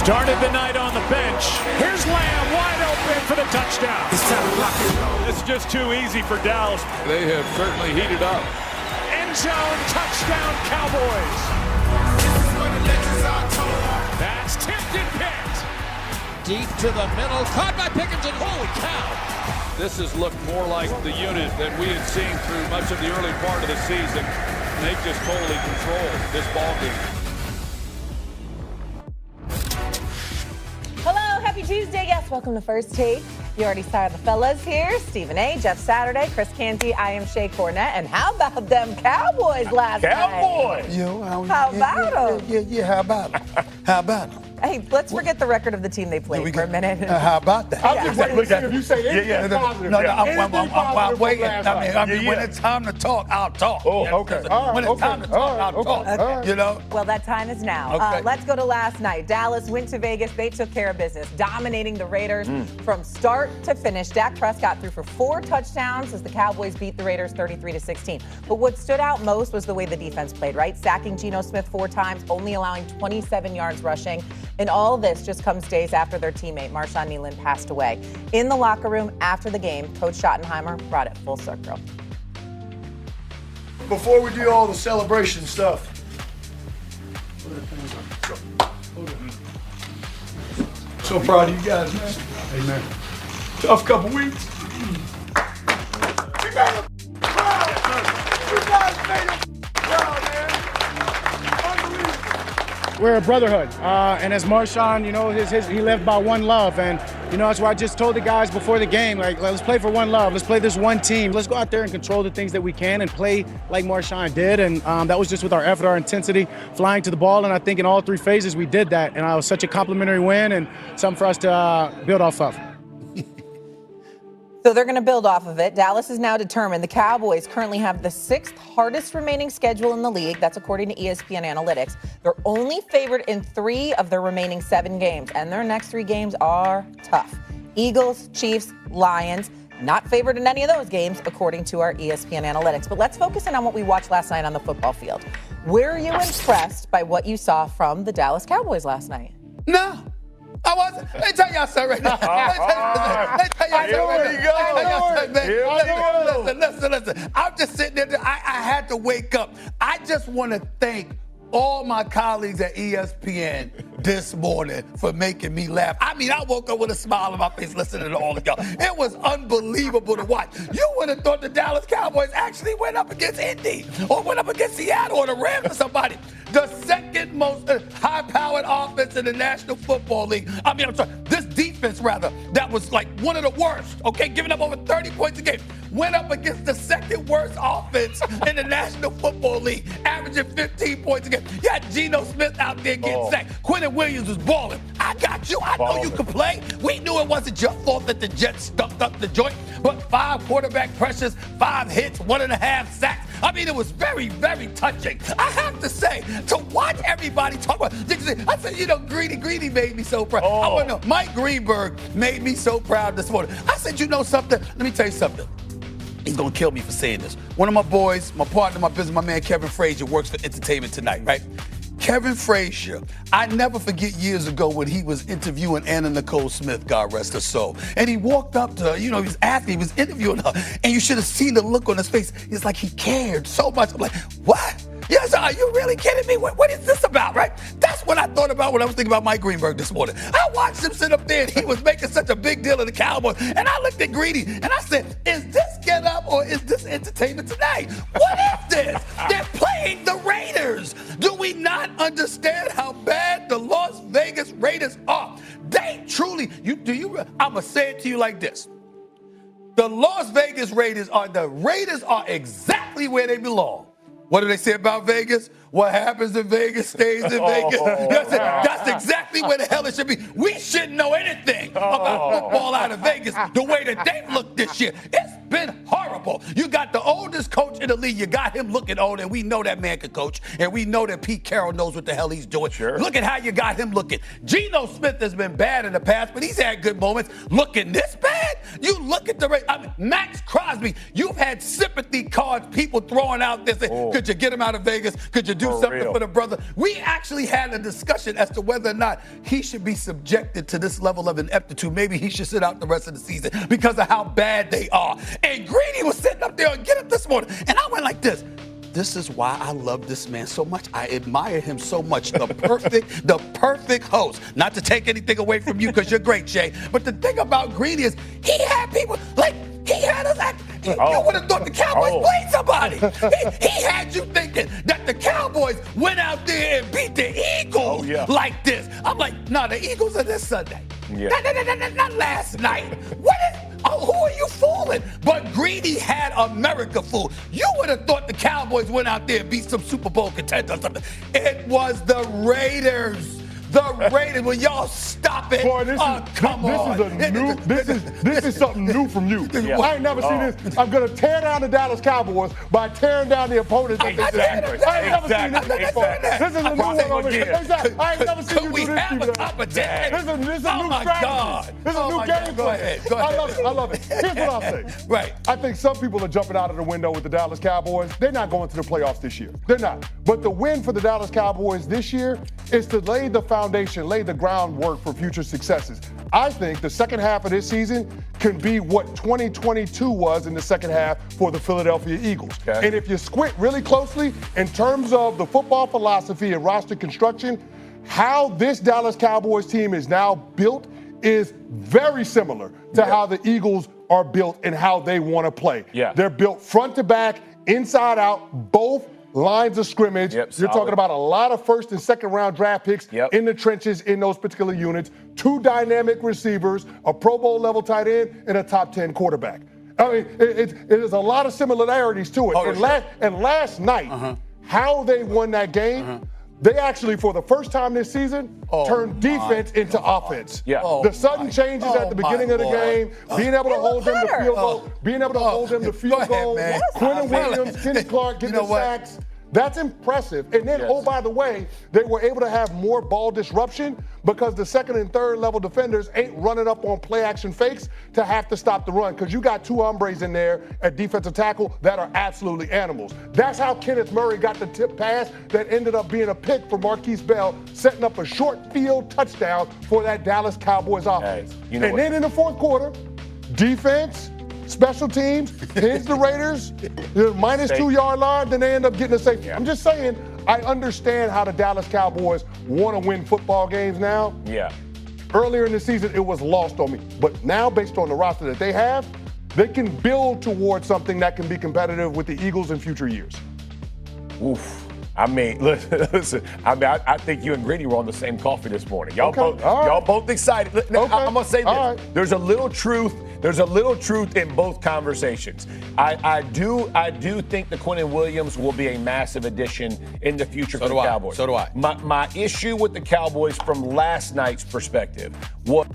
Started the night on the bench. Here's Lamb wide open for the touchdown. It's just too easy for Dallas. They have certainly heated up. End zone touchdown Cowboys. That's tipped and picked. Deep to the middle, caught by Pickens, and holy cow. This has looked more like the unit that we had seen through much of the early part of the season. They just totally control this ball game. Hello, happy Tuesday. Yes, welcome to First Take. You already saw the fellas here. Stephen A., Jeff Saturday, Chris Canty, I am Shay Cornett. And how about them Cowboys last night? Cowboys! How about them? Yeah, how about them? How about them? Hey, let's forget the record of the team they played for a minute. How about that? I'm just waiting to see if you say anything positive. I'm waiting. I mean, when it's time to talk, I'll talk. Oh, okay. When it's time to talk, I'll talk. Okay. You know? Well, that time is now. Okay. Let's go to last night. Dallas went to Vegas. They took care of business, dominating the Raiders from start to finish. Dak Prescott threw for 4 touchdowns as the Cowboys beat the Raiders 33-16. But what stood out most was the way the defense played, right? Sacking Geno Smith 4 times, only allowing 27 yards rushing. And all this just comes days after their teammate, Marshawn Kneeland, passed away. In the locker room after the game, Coach Schottenheimer brought it full circle. Before we do all the celebration stuff, so proud of you guys, man. Amen. Tough couple weeks. You guys made it proud, man. Unbelievable. We're a brotherhood, and as Marshawn, you know, he lived by one love, and you know that's why I just told the guys before the game, like, let's play for one love, let's play this one team, let's go out there and control the things that we can and play like Marshawn did, and that was just with our effort, our intensity, flying to the ball, and I think in all 3 phases we did that, and it was such a complimentary win and something for us to build off of. So they're going to build off of it. Dallas is now determined. The Cowboys currently have the 6th hardest remaining schedule in the league. That's according to ESPN Analytics. They're only favored in 3 of their remaining 7 games, and their next 3 games are tough. Eagles, Chiefs, Lions. Not favored in any of those games, according to our ESPN Analytics. But let's focus in on what we watched last night on the football field. Were you impressed by what you saw from the Dallas Cowboys last night? No. I wasn't. Let me tell y'all something right now. Listen. I'm just sitting there. I had to wake up. I just want to thank all my colleagues at ESPN this morning for making me laugh. I mean, I woke up with a smile on my face listening to all of y'all. It was unbelievable to watch. You would have thought the Dallas Cowboys actually went up against Indy or went up against Seattle or the Rams or somebody. The second most high-powered offense in the National Football League. This defense, rather, that was like one of the worst, okay, giving up over 30 points a game, went up against the second worst offense in the National Football League, averaging 15 points a game. You had Geno Smith out there getting sacked. Quentin Williams was balling. I got you. I know you could play. We knew it wasn't your fault that the Jets stuffed up the joint, but 5 quarterback pressures, 5 hits, 1.5 sacks. I mean, it was very, very touching. I have to say, to watch everybody talk about, I said, you know, Greedy made me so proud. I want to know, Mike Greenberg made me so proud this morning. I said, you know something? Let me tell you something. He's going to kill me for saying this. One of my boys, my partner, my business, my man Kevin Frazier works for Entertainment Tonight, right? Kevin Frazier, I never forget years ago when he was interviewing Anna Nicole Smith, God rest her soul. And he walked up to her, you know, he was interviewing her, and you should have seen the look on his face. It's like he cared so much. I'm like, what? Yes, are you really kidding me? What is this about, right? That's what I thought about when I was thinking about Mike Greenberg this morning. I watched him sit up there, and he was making such a big deal of the Cowboys. And I looked at Greedy, and I said, is this Get Up or is this Entertainment Tonight? What is this? They're playing the Raiders. Do we not understand how bad the Las Vegas Raiders are? They truly, I'm going to say it to you like this. The Las Vegas Raiders are exactly where they belong. What do they say about Vegas? What happens in Vegas stays in Vegas. That's exactly where the hell it should be. We shouldn't know anything about football out of Vegas the way that they've looked this year. It's been horrible. You got the oldest coach in the league. You got him looking old, and we know that man can coach, and we know that Pete Carroll knows what the hell he's doing. Sure. Look at how you got him looking. Geno Smith has been bad in the past, but he's had good moments. Looking this bad? You look at the rate. I mean, Max Crosby, you've had sympathy cards, people throwing out there saying, could you get him out of Vegas? Could you do something for the brother? We actually had a discussion as to whether or not he should be subjected to this level of ineptitude. Maybe he should sit out the rest of the season because of how bad they are. And Greeny was sitting up there and get up this morning. And I went like this. This is why I love this man so much. I admire him so much. The perfect host. Not to take anything away from you because you're great, Jay. But the thing about Greeny is he had people like he had us act. You would have thought the Cowboys played somebody. He had you thinking that the Cowboys went out there and beat the Eagles like this. I'm like, no, the Eagles are this Sunday. Yeah. Not last night. What is? Oh, who are you fooling? But Greeny had America fooled. You would have thought the Cowboys went out there and beat some Super Bowl contender or something. It was the Raiders. The Raiders. Will y'all stop it? Boy, this is something new from you. Yeah. I ain't never seen this. I'm gonna tear down the Dallas Cowboys by tearing down the opponents. I ain't never seen this before. This is a new one over here. Exactly. I ain't never seen you do this. This is a new strategy. This is a new game plan. I love it. Here's what I'll say. Right. I think some people are jumping out of the window with the Dallas Cowboys. They're not going to the playoffs this year. They're not. But the win for the Dallas Cowboys this year is to lay the foundation, lay the groundwork for future successes. I think the second half of this season can be what 2022 was in the second half for the Philadelphia Eagles. Okay. And if you squint really closely in terms of the football philosophy and roster construction, how this Dallas Cowboys team is now built is very similar to how the Eagles are built and how they want to play. Yeah. They're built front to back, inside out, both lines of scrimmage. You're talking about a lot of first and second round draft picks in the trenches in those particular units, 2 dynamic receivers, a Pro Bowl level tight end, and a top 10 quarterback. I mean, it is a lot of similarities to it. And last night, how they won that game, they actually, for the first time this season, turned defense into offense. Yeah. The sudden changes at the beginning of the game, being able to hold them to field goal, being able to hold them to field goal, Quentin Williams, Kenny Clark getting the sacks. That's impressive. And then, oh, by the way, they were able to have more ball disruption because the second and third level defenders ain't running up on play action fakes to have to stop the run because you got 2 hombres in there at defensive tackle that are absolutely animals. That's how Kenneth Murray got the tip pass that ended up being a pick for Marquise Bell, setting up a short field touchdown for that Dallas Cowboys offense. Hey, then in the fourth quarter, defense, special teams, hits the Raiders, minus 2 yard line, then they end up getting a safety. I'm just saying, I understand how the Dallas Cowboys want to win football games now. Yeah. Earlier in the season, it was lost on me. But now, based on the roster that they have, they can build towards something that can be competitive with the Eagles in future years. Oof. I mean, listen. I think you and Greeny were on the same coffee this morning. Y'all both excited. I'm gonna say this. There's a little truth. There's a little truth in both conversations. I do think that Quentin Williams will be a massive addition in the future for the Cowboys. So do I. My issue with the Cowboys from last night's perspective was.